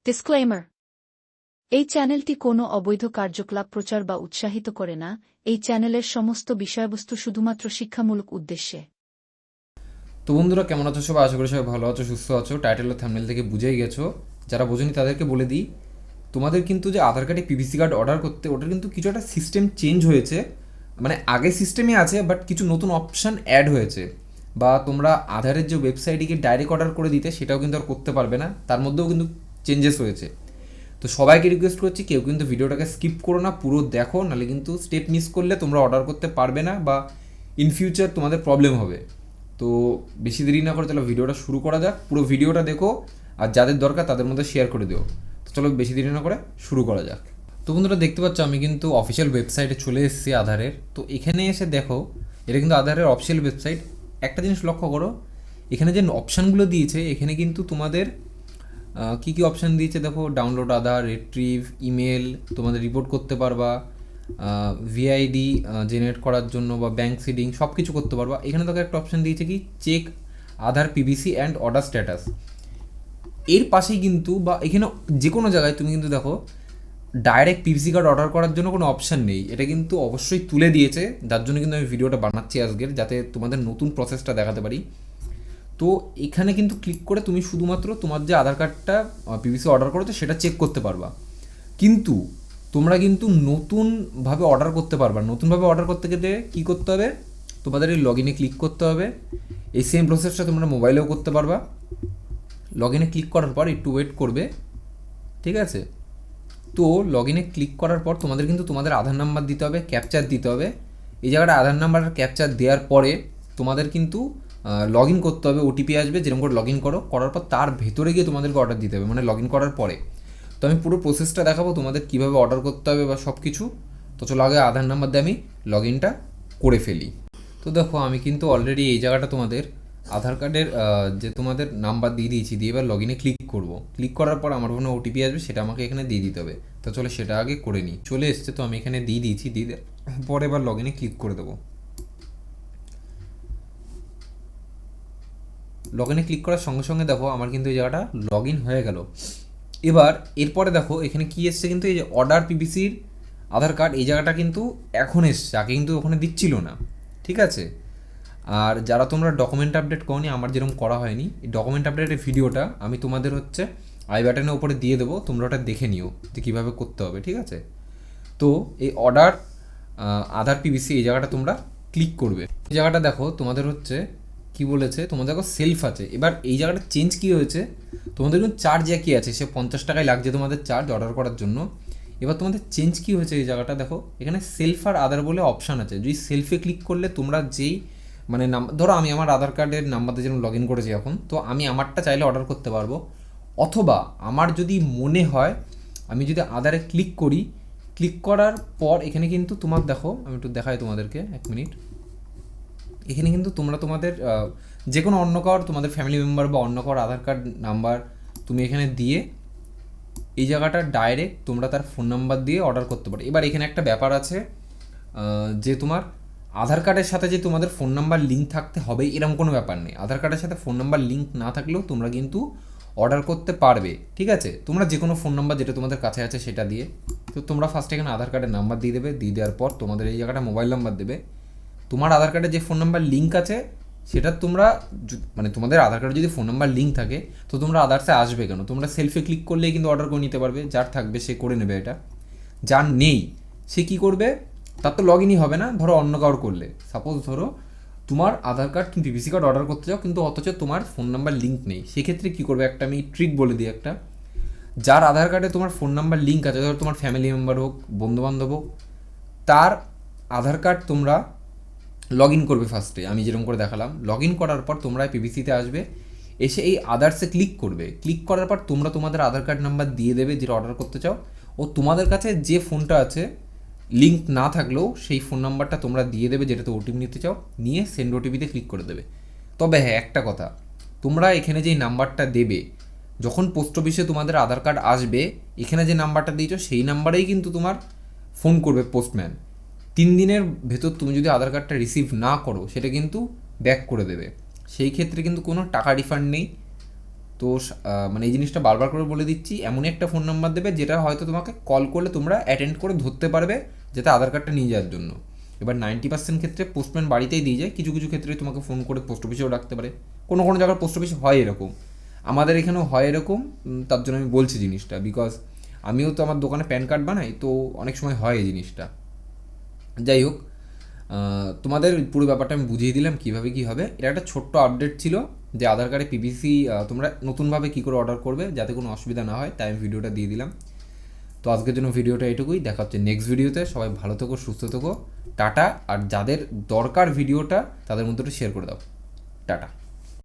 Disclaimer. এই চ্যানেলটি কোনো অবৈধ কার্যকলাপ প্রচার বা উৎসাহিত করে না। এই চ্যানেলের সমস্ত বিষয়বস্তু শুধুমাত্র শিক্ষামূলক উদ্দেশ্যে। তো বন্ধুরা, কেমন আছো সবাই? আশা করি সবাই ভালো আছো, সুস্থ আছো। টাইটেল ও থাম্বনেল থেকে বুঝেই গেছো। যারা বোঝেনি তাদেরকে বলে দিই, তোমাদের কিন্তু যে আধার কার্ডে পিভিসি কার্ড অর্ডার করতে, ওটার কিন্তু কিছু একটা সিস্টেম চেঞ্জ হয়েছে। মানে আগে সিস্টেমে আছে, বাট কিছু নতুন অপশান অ্যাড হয়েছে। বা তোমরা আধারের যে ওয়েবসাইটে গিয়ে ডাইরেক্ট অর্ডার করে দিতে, সেটাও কিন্তু আর করতে পারবে না। তার মধ্যেও কিন্তু চেঞ্জেস হয়েছে। তো সবাইকে রিকোয়েস্ট করছি, কেউ কিন্তু ভিডিওটাকে স্কিপ করো না, পুরো দেখো, নাহলে কিন্তু স্টেপ মিস করলে তোমরা অর্ডার করতে পারবে না, বা ইন ফিউচার তোমাদের প্রবলেম হবে। তো বেশি দেরি না করে চলো ভিডিওটা শুরু করা যাক। পুরো ভিডিওটা দেখো, আর যাদের দরকার তাদের মধ্যে শেয়ার করে দিও। তো চলো বেশি দেরি না করে শুরু করা যাক। তো বন্ধুরা, দেখতে পাচ্ছ আমি কিন্তু অফিসিয়াল ওয়েবসাইটে চলে এসেছি আধারের। তো এখানে এসে দেখো, এটা কিন্তু আধারের অফিসিয়াল ওয়েবসাইট। একটা জিনিস লক্ষ্য করো, এখানে যে অপশানগুলো দিয়েছে, এখানে কিন্তু তোমাদের কী কী অপশান দিয়েছে দেখো। ডাউনলোড আধার, রিট্রিভ, ইমেল, তোমাদের রিপোর্ট করতে পারবা, ভিআইডি জেনারেট করার জন্য, বা ব্যাঙ্ক সিডিং, সব কিছু করতে পারবা। এখানে তোকে একটা অপশান দিয়েছে কি, check Aadhaar PVC and order status. এর পাশেই কিন্তু, বা এখানে যে কোনো জায়গায় তুমি কিন্তু দেখো, ডাইরেক্ট পিভিসি কার্ড অর্ডার করার জন্য কোনো অপশান নেই। এটা কিন্তু অবশ্যই তুলে দিয়েছে, যার জন্য কিন্তু আমি ভিডিওটা বানাচ্ছি আজকের, যাতে তোমাদের নতুন প্রসেসটা দেখাতে পারি। তো এখানে কিন্তু ক্লিক করে তুমি শুধুমাত্র তোমার যে আধার কার্ডটা পিভিসি অর্ডার করেছো সেটা চেক করতে পারবা। কিন্তু তোমরা কিন্তু নতুনভাবে অর্ডার করতে পারবা। নতুনভাবে অর্ডার করতে গেলে কী করতে হবে, তোমাদের এই লগ ইনে ক্লিক করতে হবে। এই সেম প্রসেসটা তোমরা মোবাইলেও করতে পারবা। লগ ইনে ক্লিক করার পর একটু ওয়েট করবে, ঠিক আছে? তো লগ ইনে ক্লিক করার পর তোমাদের কিন্তু তোমাদের আধার নাম্বার দিতে হবে, ক্যাপচার দিতে হবে। এই জায়গাটা আধার নাম্বার আর ক্যাপচার দেওয়ার পরে তোমাদের কিন্তু লগ ইন করতে হবে। ওটিপি আসবে, যেরকম করে লগ ইন করার পর তার ভেতরে গিয়ে তোমাদেরকে অর্ডার দিতে হবে, মানে লগ ইন করার পরে। তো আমি পুরো প্রসেসটা দেখাবো তোমাদের কীভাবে অর্ডার করতে হবে বা সব কিছু। তো চলো আগে আধার নাম্বার দিয়ে আমি লগ ইনটা করে ফেলি। তো দেখো, আমি কিন্তু অলরেডি এই জায়গাটা তোমাদের আধার কার্ডের যে তোমাদের নাম্বার দিয়ে দিয়েছি, দিয়ে এবার লগ ইনে ক্লিক করবো। ক্লিক করার পর আমার কোনো ওটিপি আসবে, সেটা আমাকে এখানে দিয়ে দিতে হবে। তো চলো সেটা আগে করে নিই। চলে এসছে, তো আমি এখানে দিয়ে দিয়েছি। পরে এবার লগ ইনে ক্লিক করে দেবো। লগ ইনে ক্লিক করার সঙ্গে সঙ্গে দেখো আমার কিন্তু এই জায়গাটা লগ ইন হয়ে গেল। এবার এরপরে দেখো এখানে কি এসছে, কিন্তু এই যে অর্ডার পিভিসির আধার কার্ড, এই জায়গাটা কিন্তু এখন এসছে, আগে কিন্তু ওখানে দিচ্ছিল না, ঠিক আছে? আর যারা তোমরা ডকুমেন্ট আপডেট করনি, আমার যেরকম করা হয়নি, এই ডকুমেন্ট আপডেটের ভিডিওটা আমি তোমাদের আই বাটনের উপরে দিয়ে দেবো, তোমরা ওটা দেখে নিও যে কীভাবে করতে হবে, ঠিক আছে? তো এই অর্ডার আধার পিভিসি, এই জায়গাটা তোমরা ক্লিক করবে। এই জায়গাটা দেখো তোমাদের কি বলেছে, তোমাদের দেখো সেলফ আছে। এবার এই জায়গাটা চেঞ্জ কী হয়েছে, তোমাদের কিন্তু চার্জ একই আছে, সে 50 টাকায় লাগছে তোমাদের চার্জ অর্ডার করার জন্য। এবার তোমাদের চেঞ্জ কী হয়েছে, এই জায়গাটা দেখো, এখানে সেলফ আর আধার বলে অপশান আছে। যদি সেলফে ক্লিক করলে তোমরা যেই মানে ধরো আমি আমার আধার কার্ডের নাম্বারতে যেরকম লগ ইন করেছি এখন, তো আমি আমারটা চাইলে অর্ডার করতে পারবো। অথবা আমার যদি মনে হয়, আমি যদি আধারে ক্লিক করি, ক্লিক করার পর এখানে কিন্তু তোমার দেখো, আমি একটু দেখাই তোমাদেরকে, 1 মিনিট। এখানে কিন্তু তোমরা তোমাদের যে কোনো অন্য কারোর, তোমাদের ফ্যামিলি মেম্বার বা অন্য কারোর আধার কার্ড নাম্বার তুমি এখানে দিয়ে এই জায়গাটা ডাইরেক্ট তোমরা তার ফোন নাম্বার দিয়ে অর্ডার করতে পারো। এবার এখানে একটা ব্যাপার আছে, যে তোমার আধার কার্ডের সাথে যে তোমাদের ফোন নাম্বার লিঙ্ক থাকতে হবে এরকম কোনো ব্যাপার নেই। আধার কার্ডের সাথে ফোন নাম্বার লিঙ্ক না থাকলেও তোমরা কিন্তু অর্ডার করতে পারবে, ঠিক আছে? তোমরা যে কোনো ফোন নাম্বার যেটা তোমাদের কাছে আছে সেটা দিয়ে, তো তোমরা ফার্স্ট এখানে আধার কার্ডের নাম্বার দিয়ে দেবে। দিয়ে দেওয়ার পর তোমাদের এই জায়গাটা মোবাইল নাম্বার দেবে। তোমার আধার কার্ডে যে ফোন নাম্বার লিঙ্ক আছে সেটা তোমরা, মানে তোমাদের আধার কার্ডে যদি ফোন নাম্বার লিঙ্ক থাকে, তো তোমরা আধারসে আসবে কেন? তোমরা সেলফে ক্লিক করলেই কিন্তু অর্ডার করে নিতে পারবে। যার থাকবে সে করে নেবে এটা, যার নেই সে কী করবে, তার তো লগ ইনই হবে না। ধরো অন্য কারোর করলে, সাপোজ ধরো তোমার আধার কার্ড, তুমি পিভিসি কার্ড অর্ডার করতে চাও, কিন্তু অথচ তোমার ফোন নাম্বার লিঙ্ক নেই, সেক্ষেত্রে কী করবে, একটা আমি ট্রিক বলে দিই একটা। যার আধার কার্ডে তোমার ফোন নাম্বার লিঙ্ক আছে, ধরো তোমার ফ্যামিলি মেম্বার হোক, বন্ধুবান্ধব হোক, তার আধার কার্ড তোমরা লগ ইন করবে ফার্স্টে, আমি যেরকম করে দেখালাম। লগ ইন করার পর তোমরা পিভিসিতে আসবে, এসে এই আদার্সে ক্লিক করবে। ক্লিক করার পর তোমরা তোমাদের আধার কার্ড নাম্বার দিয়ে দেবে যেটা অর্ডার করতে চাও, ও তোমাদের কাছে যে ফোনটা আছে লিঙ্ক না থাকলেও সেই ফোন নাম্বারটা তোমরা দিয়ে দেবে যেটাতে ওটিপি নিতে চাও, নিয়ে সেন্ড ওটিপিতে ক্লিক করে দেবে। তবে হ্যাঁ, একটা কথা, তোমরা এখানে যেই নাম্বারটা দেবে, যখন পোস্ট অফিসে তোমাদের আধার কার্ড আসবে, এখানে যে নাম্বারটা দিয়েছো সেই নাম্বারেই কিন্তু তোমার ফোন করবে পোস্টম্যান। 3 দিনের ভেতর তুমি যদি আধার কার্ডটা রিসিভ না করো, সেটা কিন্তু ব্যাক করে দেবে। সেই ক্ষেত্রে কিন্তু কোনো টাকা রিফান্ড নেই, তো মানে এই জিনিসটা বারবার করে বলে দিচ্ছি, এমনই একটা ফোন নাম্বার দেবে যেটা হয়তো তোমাকে কল করলে তোমরা অ্যাটেন্ড করে ধরতে পারবে, যাতে আধার কার্ডটা নিয়ে যাওয়ার জন্য। এবার 90% ক্ষেত্রে পোস্টম্যান বাড়িতেই দিয়ে যায়, কিছু কিছু ক্ষেত্রে তোমাকে ফোন করে পোস্ট অফিসেও রাখতে পারে, কোনো কোনো জায়গার পোস্ট অফিস হয় এরকম, আমাদের এখানেও হয় এরকম। তার জন্য আমি বলছি জিনিসটা, বিকজ আমিও তো আমার দোকানে প্যান কার্ড বানাই, তো অনেক সময় হয় এই জিনিসটা। যাই হোক, তোমাদের পুরো ব্যাপারটা আমি বুঝিয়ে দিলাম কীভাবে কী হবে। এটা একটা ছোট্ট আপডেট ছিল যে আধার কার্ডে পিভিসি তোমরা নতুনভাবে কী করে অর্ডার করবে যাতে কোনো অসুবিধা না হয়, তাই আমি ভিডিওটা দিয়ে দিলাম। তো আজকের জন্য ভিডিওটা এটুকুই, দেখা হচ্ছে নেক্সট ভিডিওতে। সবাই ভালো থেকো, সুস্থ থেকো, টাটা। আর যাদের দরকার ভিডিওটা তাদের মধ্যে একটু শেয়ার করে দাও, টাটা।